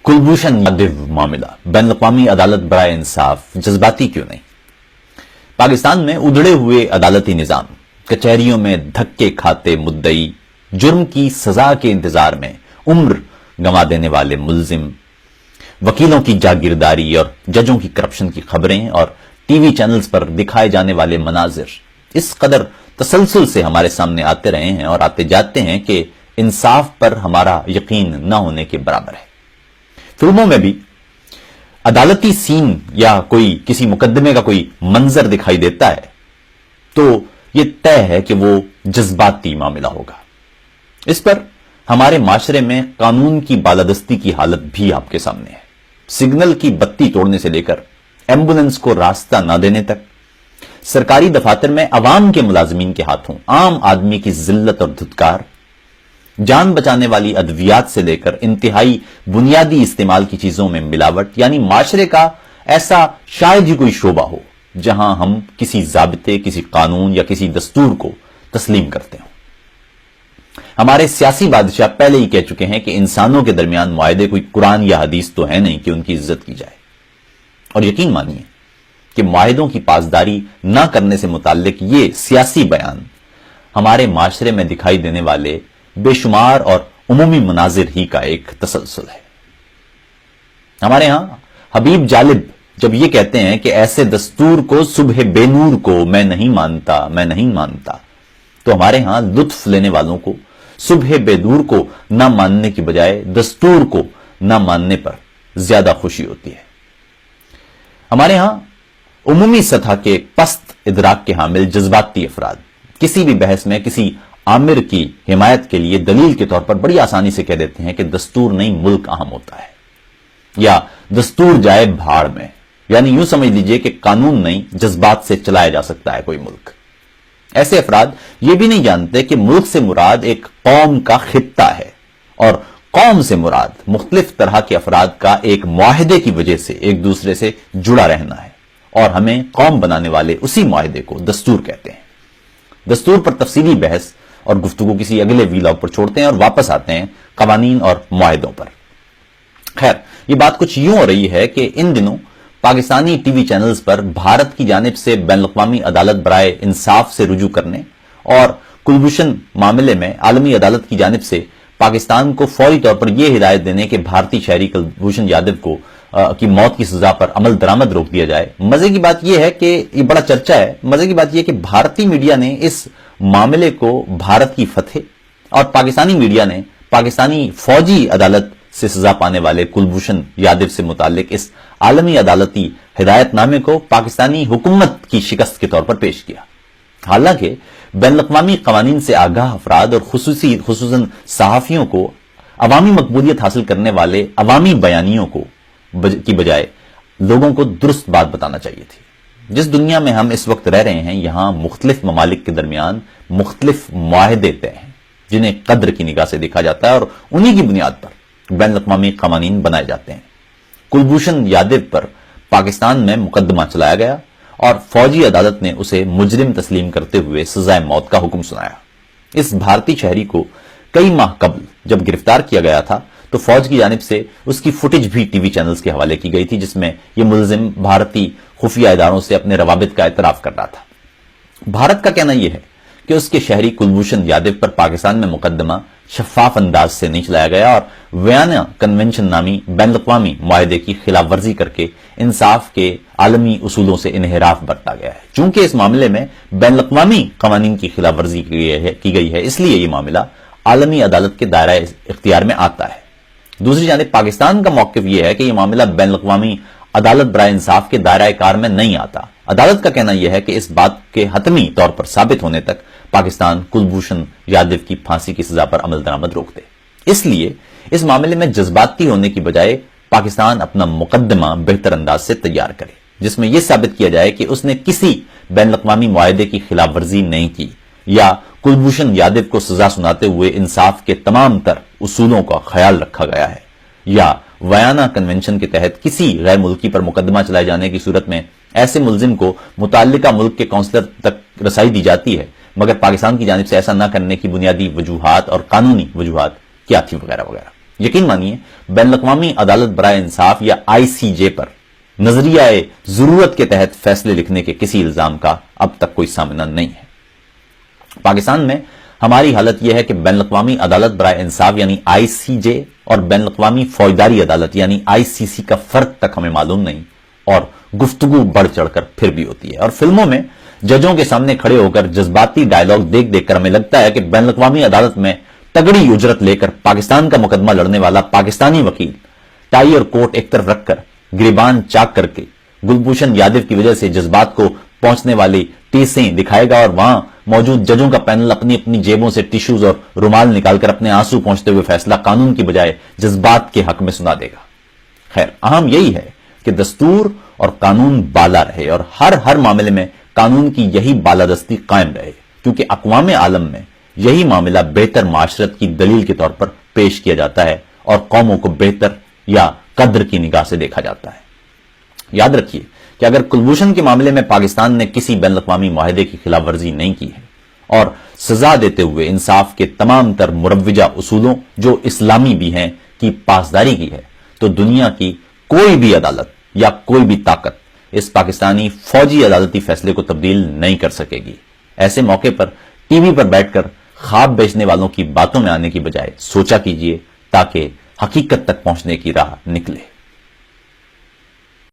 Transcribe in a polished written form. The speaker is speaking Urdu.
کلبھوشن یادو معاملہ بین الاقوامی عدالت برائے انصاف جذباتی کیوں نہیں؟ پاکستان میں ادھڑے ہوئے عدالتی نظام، کچہریوں میں دھکے کھاتے مدعی، جرم کی سزا کے انتظار میں عمر گنوا دینے والے ملزم، وکیلوں کی جاگیرداری اور ججوں کی کرپشن کی خبریں اور ٹی وی چینلز پر دکھائے جانے والے مناظر اس قدر تسلسل سے ہمارے سامنے آتے رہے ہیں اور آتے جاتے ہیں کہ انصاف پر ہمارا یقین نہ ہونے کے برابر ہے۔ فلموں میں بھی عدالتی سین یا کوئی کسی مقدمے کا کوئی منظر دکھائی دیتا ہے تو یہ طے ہے کہ وہ جذباتی معاملہ ہوگا۔ اس پر ہمارے معاشرے میں قانون کی بالادستی کی حالت بھی آپ کے سامنے ہے۔ سگنل کی بتی توڑنے سے لے کر ایمبولنس کو راستہ نہ دینے تک، سرکاری دفاتر میں عوام کے ملازمین کے ہاتھوں عام آدمی کی ذلت اور دھتکار، جان بچانے والی ادویات سے لے کر انتہائی بنیادی استعمال کی چیزوں میں ملاوٹ، یعنی معاشرے کا ایسا شاید ہی کوئی شعبہ ہو جہاں ہم کسی ضابطے، کسی قانون یا کسی دستور کو تسلیم کرتے ہوں۔ ہمارے سیاسی بادشاہ پہلے ہی کہہ چکے ہیں کہ انسانوں کے درمیان معاہدے کوئی قرآن یا حدیث تو ہے نہیں کہ ان کی عزت کی جائے، اور یقین مانیے کہ معاہدوں کی پاسداری نہ کرنے سے متعلق یہ سیاسی بیان ہمارے معاشرے میں دکھائی دینے والے بے شمار اور عمومی مناظر ہی کا ایک تسلسل ہے۔ ہمارے ہاں حبیب جالب جب یہ کہتے ہیں کہ ایسے دستور کو صبح بے نور کو میں نہیں مانتا، تو ہمارے ہاں لطف لینے والوں کو صبح بے نور کو نہ ماننے کی بجائے دستور کو نہ ماننے پر زیادہ خوشی ہوتی ہے۔ ہمارے ہاں عمومی سطح کے پست ادراک کے حامل جذباتی افراد کسی بھی بحث میں کسی آمر کی حمایت کے لیے دلیل کے طور پر بڑی آسانی سے کہہ دیتے ہیں کہ دستور نہیں ملک اہم ہوتا ہے، یا دستور جائے بھاڑ میں، یعنی یوں سمجھ لیجئے کہ قانون نہیں جذبات سے چلایا جا سکتا ہے کوئی ملک۔ ایسے افراد یہ بھی نہیں جانتے کہ ملک سے مراد ایک قوم کا خطہ ہے اور قوم سے مراد مختلف طرح کے افراد کا ایک معاہدے کی وجہ سے ایک دوسرے سے جڑا رہنا ہے، اور ہمیں قوم بنانے والے اسی معاہدے کو دستور کہتے ہیں۔ دستور پر تفصیلی بحث اور گفتگو کسی اگلے ویلاگ پر چھوڑتے ہیں اور واپس آتے ہیں قوانین اور معاہدوں پر۔ خیر، یہ بات کچھ یوں ہو رہی ہے کہ ان دنوں پاکستانی ٹی وی چینلز پر بھارت کی جانب سے بین الاقوامی عدالت برائے انصاف سے رجوع کرنے اور کلبھوشن معاملے میں عالمی عدالت کی جانب سے پاکستان کو فوری طور پر یہ ہدایت دینے کہ بھارتی شہری کلبھوشن یادو کی موت کی سزا پر عمل درآمد روک دیا جائے۔ مزے کی بات یہ ہے کہ یہ بڑا چرچا ہے، مزے کی بات یہ ہے کہ بھارتی میڈیا نے اس معاملے کو بھارت کی فتح اور پاکستانی میڈیا نے پاکستانی فوجی عدالت سے سزا پانے والے کلبھوشن یادو سے متعلق اس عالمی عدالتی ہدایت نامے کو پاکستانی حکومت کی شکست کے طور پر پیش کیا۔ حالانکہ بین الاقوامی قوانین سے آگاہ افراد اور خصوصاً صحافیوں کو عوامی مقبولیت حاصل کرنے والے عوامی بیانیوں کی بجائے لوگوں کو درست بات بتانا چاہیے تھی۔ جس دنیا میں ہم اس وقت رہ رہے ہیں، یہاں مختلف ممالک کے درمیان مختلف معاہدے طے ہیں جنہیں قدر کی نگاہ سے دیکھا جاتا ہے اور انہی کی بنیاد پر بین الاقوامی قوانین بنائے جاتے ہیں۔ کلبھوشن یادو پر پاکستان میں مقدمہ چلایا گیا اور فوجی عدالت نے اسے مجرم تسلیم کرتے ہوئے سزائے موت کا حکم سنایا۔ اس بھارتی شہری کو کئی ماہ قبل جب گرفتار کیا گیا تھا تو فوج کی جانب سے اس کی فوٹیج بھی ٹی وی چینلز کے حوالے کی گئی تھی، جس میں یہ ملزم بھارتی خفیہ اداروں سے اپنے روابط کا اعتراف کر رہا تھا۔ بھارت کا کہنا یہ ہے کہ اس کے شہری کلبھوشن یادو پر پاکستان میں مقدمہ شفاف انداز سے نہیں چلایا گیا اور ویانا کنونشن نامی بین الاقوامی معاہدے کی خلاف ورزی کر کے انصاف کے عالمی اصولوں سے انحراف برتا گیا ہے۔ چونکہ اس معاملے میں بین الاقوامی قوانین کی خلاف ورزی کی گئی ہے، اس لیے یہ معاملہ عالمی عدالت کے دائرہ اختیار میں آتا ہے۔ دوسری جانب پاکستان کا موقف یہ ہے کہ یہ معاملہ بین الاقوامی عدالت برائے انصاف کے دائرہ کار میں نہیں آتا۔ عدالت کا کہنا یہ ہے کہ اس بات کے حتمی طور پر ثابت ہونے تک پاکستان کلبھوشن یادو کی پھانسی کی سزا پر عمل درآمد روک دے۔ اس لیے اس معاملے میں جذباتی ہونے کی بجائے پاکستان اپنا مقدمہ بہتر انداز سے تیار کرے، جس میں یہ ثابت کیا جائے کہ اس نے کسی بین الاقوامی معاہدے کی خلاف ورزی نہیں کی، یا کلبھوشن یادو کو سزا سناتے ہوئے انصاف کے تمام تر اصولوں کا خیال رکھا گیا ہے، یا ویانا کنونشن کے تحت کسی غیر ملکی پر مقدمہ چلائے جانے کی صورت میں ایسے ملزم کو متعلقہ ملک کے کونسلر تک رسائی دی جاتی ہے، مگر پاکستان کی جانب سے ایسا نہ کرنے کی بنیادی وجوہات اور قانونی وجوہات کیا تھی وغیرہ وغیرہ۔ یقین مانیے بین الاقوامی عدالت برائے انصاف یا ICJ پر نظریہ ضرورت کے تحت فیصلے لکھنے کے کسی الزام کا اب تک کوئی سامنا نہیں ہے۔ پاکستان میں ہماری حالت یہ ہے کہ بین الاقوامی عدالت برائے انصاف یعنی ICJ اور بین الاقوامی فوجداری عدالت یعنی ICC کا فرق تک ہمیں معلوم نہیں، اور گفتگو بڑھ چڑھ کر پھر بھی ہوتی ہے۔ اور فلموں میں ججوں کے سامنے کھڑے ہو کر جذباتی ڈائیلاگ دیکھ دیکھ کر ہمیں لگتا ہے کہ بین الاقوامی عدالت میں تگڑی اجرت لے کر پاکستان کا مقدمہ لڑنے والا پاکستانی وکیل ٹائی اور کوٹ ایک طرف رکھ کر گریبان چاک کر کے گلبھوشن یادو کی وجہ سے جذبات کو پہنچنے والی ٹیسیں دکھائے گا، اور وہاں موجود ججوں کا پینل اپنی اپنی جیبوں سے ٹیشوز اور رومال نکال کر اپنے آنسو پہنچتے ہوئے فیصلہ قانون کی بجائے جذبات کے حق میں سنا دے گا۔ خیر، اہم یہی ہے کہ دستور اور قانون بالا رہے اور ہر معاملے میں قانون کی یہی بالادستی قائم رہے، کیونکہ اقوام عالم میں یہی معاملہ بہتر معاشرت کی دلیل کے طور پر پیش کیا جاتا ہے اور قوموں کو بہتر یا قدر کی نگاہ سے دیکھا جاتا ہے۔ یاد رکھیے کہ اگر کلبھوشن کے معاملے میں پاکستان نے کسی بین الاقوامی معاہدے کی خلاف ورزی نہیں کی ہے اور سزا دیتے ہوئے انصاف کے تمام تر مروجہ اصولوں جو اسلامی بھی ہیں کی پاسداری کی ہے، تو دنیا کی کوئی بھی عدالت یا کوئی بھی طاقت اس پاکستانی فوجی عدالتی فیصلے کو تبدیل نہیں کر سکے گی۔ ایسے موقع پر ٹی وی پر بیٹھ کر خواب بیچنے والوں کی باتوں میں آنے کی بجائے سوچا کیجئے تاکہ حقیقت تک پہنچنے کی راہ نکلے۔